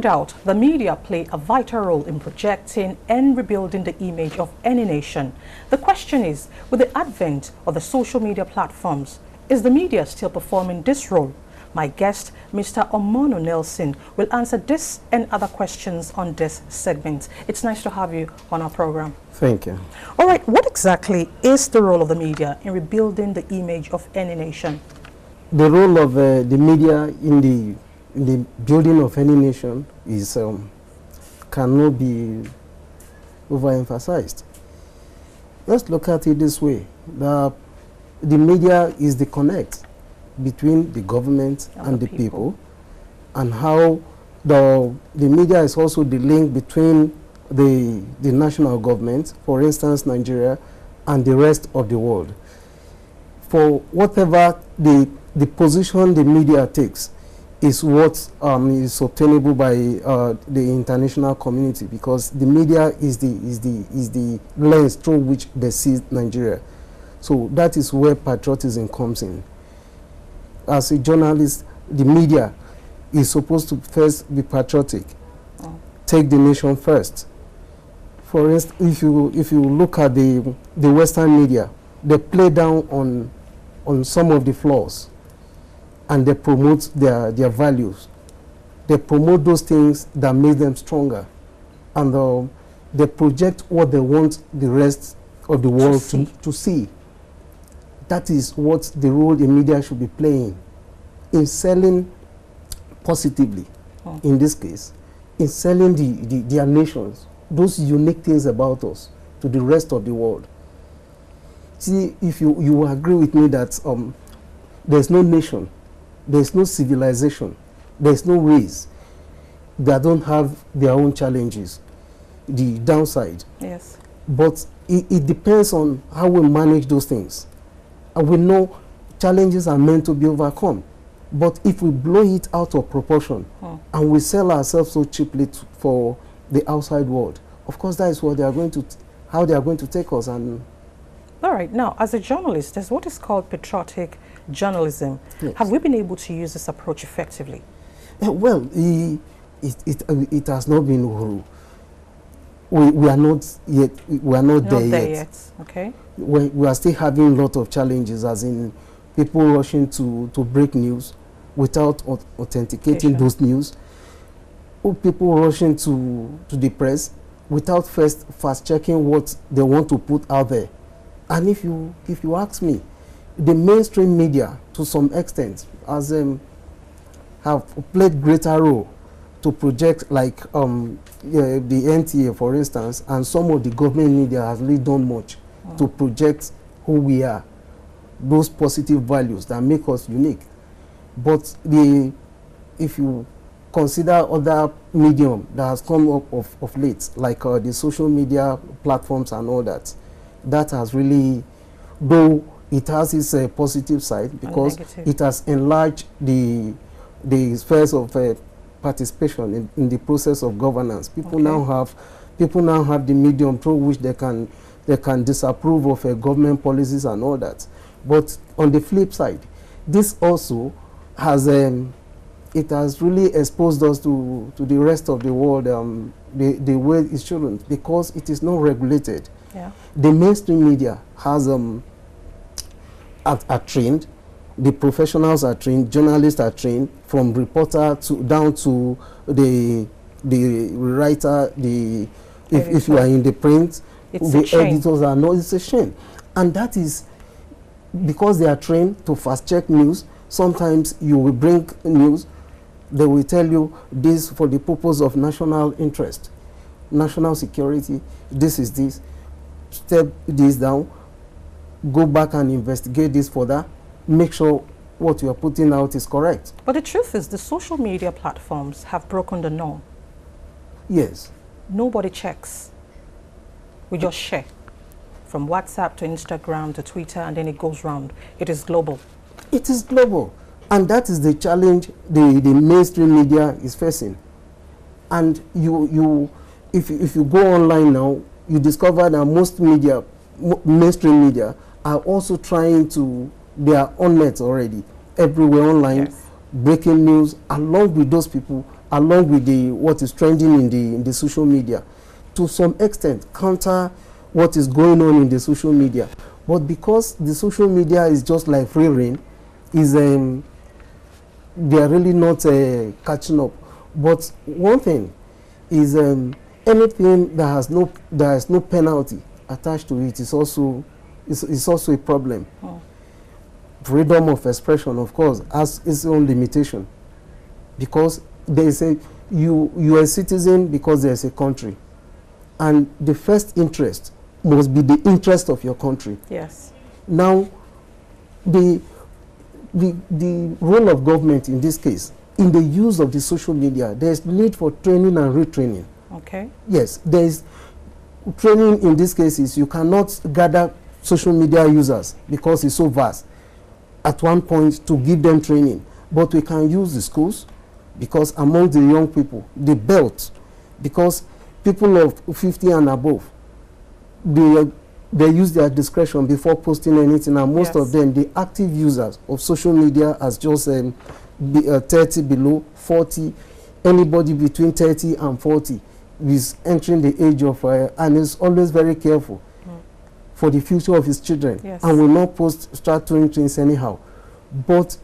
doubt, the media play a vital role in projecting and rebuilding the image of any nation. The question is, with the advent of the social media platforms, is the media still performing this role? My guest, Mr. Omoruyi Nelson, will answer this and other questions on this segment. It's nice to have you on our program. Thank you. All right, what exactly is the role of the media in rebuilding the image of any nation? The role of the media in the building of any nation is cannot be overemphasized. Let's look at it this way: the media is the connect between the government and the people, and how the media is also the link between the national government, for instance Nigeria, and the rest of the world. For whatever the position the media takes is what is obtainable by the international community, because the media is the lens through which they see Nigeria. So that is where patriotism comes in. As a journalist, the media is supposed to first be patriotic, take the nation first. For instance, if you look at the Western media, they play down on some of the flaws, and they promote their values. They promote those things that make them stronger, and they project what they want the rest of the world to see. That is what the role the media should be playing in selling positively, in this case, in selling their nations, those unique things about us to the rest of the world. See, if you agree with me that there's no nation, there's no civilization, there's no race that don't have their own challenges, the downside. Yes. But it depends on how we manage those things. And we know challenges are meant to be overcome. But if we blow it out of proportion and we sell ourselves so cheaply for the outside world, of course that is what they are going to, how they are going to take us. And all right, now as a journalist, there's what is called patriotic journalism. Yes. Have we been able to use this approach effectively? Well, it has not been Uhuru. We are not yet. We are not there yet. Okay. We are still having a lot of challenges, as in people rushing to break news without authenticating those news, or people rushing to the press without first fast-checking what they want to put out there. And if you ask me, the mainstream media, to some extent, have played greater role to project, like the NTA, for instance, and some of the government media has really done much to project who we are, those positive values that make us unique. But if you consider other medium that has come up of late, like the social media platforms and all that, that has really, though it has its positive side, because it has enlarged the spheres of participation in the process of governance. People now have the medium through which they can disapprove of government policies and all that. But on the flip side, this also has it has really exposed us to the rest of the world the way it shouldn't, because it is not regulated. Yeah. The mainstream media has are trained, the professionals are trained, journalists are trained, from reporter down to the writer, if you are in the print, the editors are not. It's a shame, and that is because they are trained to fast-check news. Sometimes you will bring news, they will tell you this for the purpose of national interest, national security, this is this, step this down, go back and investigate this further, make sure what you are putting out is correct. But the truth is, the social media platforms have broken the norm. Yes. Nobody checks. We just share. From WhatsApp to Instagram to Twitter, and then it goes round. It is global. It is global. And that is the challenge the mainstream media is facing. And if you go online now, you discover that most media, mainstream media, are also trying to, they are on net already, everywhere online, breaking news. Along with those people along with what is trending in the social media, to some extent counter what is going on in the social media. But because the social media is just like free reign, is they are really not catching up. But one thing is anything that has no penalty attached to it is also a problem. Oh. Freedom of expression, of course, has its own limitation, because they say you are a citizen because there's a country, and the first interest must be the interest of your country. Yes. Now, the role of government in this case, in the use of the social media, there is need for training and retraining. Okay. Yes, there is training in this case. Is you cannot gather social media users because it's so vast at one point to give them training. But we can use the schools, because among the young people, the belt, because people of 50 and above, they use their discretion before posting anything, and most of them, the active users of social media, as just 30 below, 40, anybody between 30 and 40 is entering the age of, and is always very careful for the future of his children, and will not start doing things anyhow. But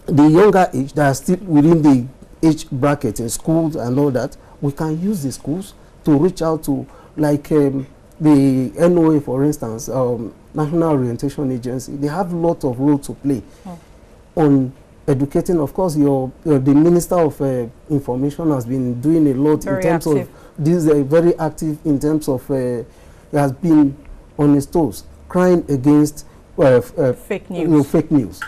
the younger age that are still within the age bracket in schools and all that, we can use the schools to reach out to, like the NOA, for instance, National Orientation Agency. They have a lot of role to play on educating. Of course, the Minister of Information has been doing a lot in terms of this. Very active in terms of he has been on his toes, crying against fake news. Fake news.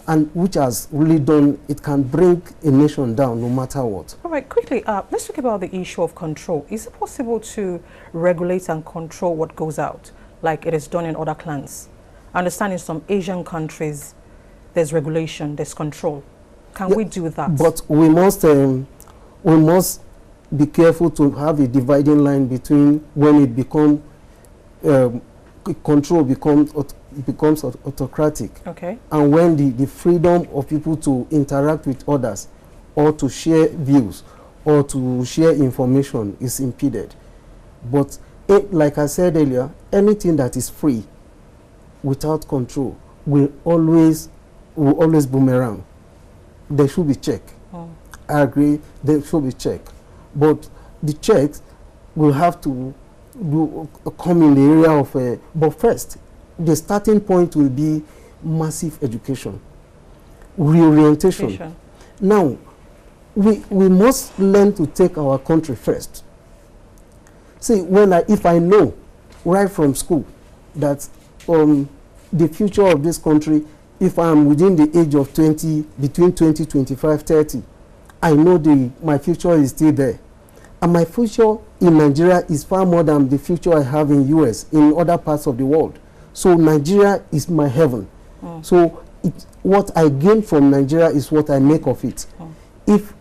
And which has really done, it can bring a nation down no matter what. All right, quickly, let's talk about the issue of control. Is it possible to regulate and control what goes out, like it is done in other clans? I understand in some Asian countries, there's regulation, there's control. Can we do that? But we must be careful to have a dividing line between when it becomes, control becomes autocratic, and when the freedom of people to interact with others, or to share views, or to share information is impeded. But like I said earlier, anything that is free without control will always boomerang. There should be check. I agree, there should be check, but the checks will have to come in the area of but first, the starting point will be massive education, reorientation. Now, we must learn to take our country first. See, if I know right from school that the future of this country, if I'm within the age of 20, between 20, 25, 30, I know my future is still there. And my future in Nigeria is far more than the future I have in US, in other parts of the world. So Nigeria is my heaven. So what I gain from Nigeria is what I make of it. If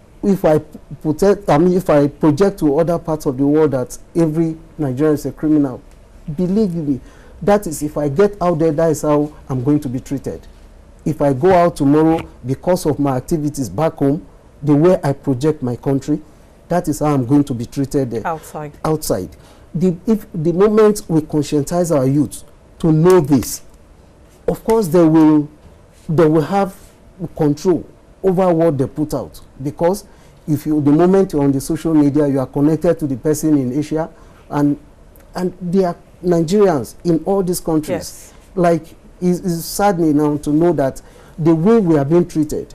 I project to other parts of the world that every Nigerian is a criminal, believe me, that is, if I get out there, that is how I'm going to be treated. If I go out tomorrow because of my activities back home, the way I project my country, that is how I'm going to be treated outside. If the moment we conscientize our youth to know this, of course they will have control over what they put out, because the moment you're on the social media, you are connected to the person in Asia, and they are Nigerians in all these countries. Like, it's saddening now to know that the way we are being treated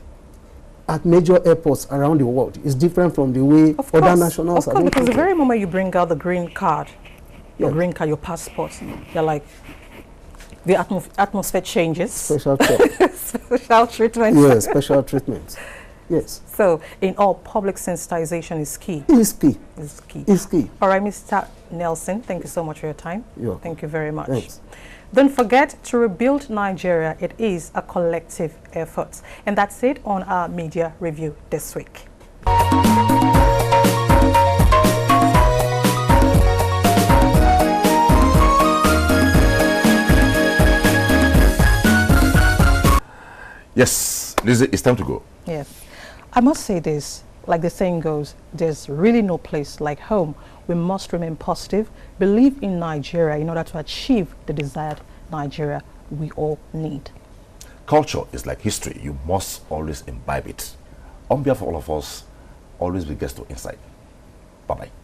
at major airports around the world is different from the way other nationals are being treated. Because the very moment you bring out the green card, green card, your passport, you're like, the atmosphere changes. Special check. Special treatment. Yes, special treatment. Yes. So, in all, public sensitization is key. It's key. It's key. It's key. All right, Mr. Nelson, thank you so much for your time. Thank you very much. Thanks. Don't forget to rebuild Nigeria. It is a collective effort. And that's it on our media review this week. Yes, Lizzie, it's time to go. Yes. I must say this. like the saying goes, there's really no place like home. We must remain positive, believe in Nigeria in order to achieve the desired Nigeria we all need. Culture is like history. You must always imbibe it. On behalf of all of us, always be guest to Insight. Bye-bye.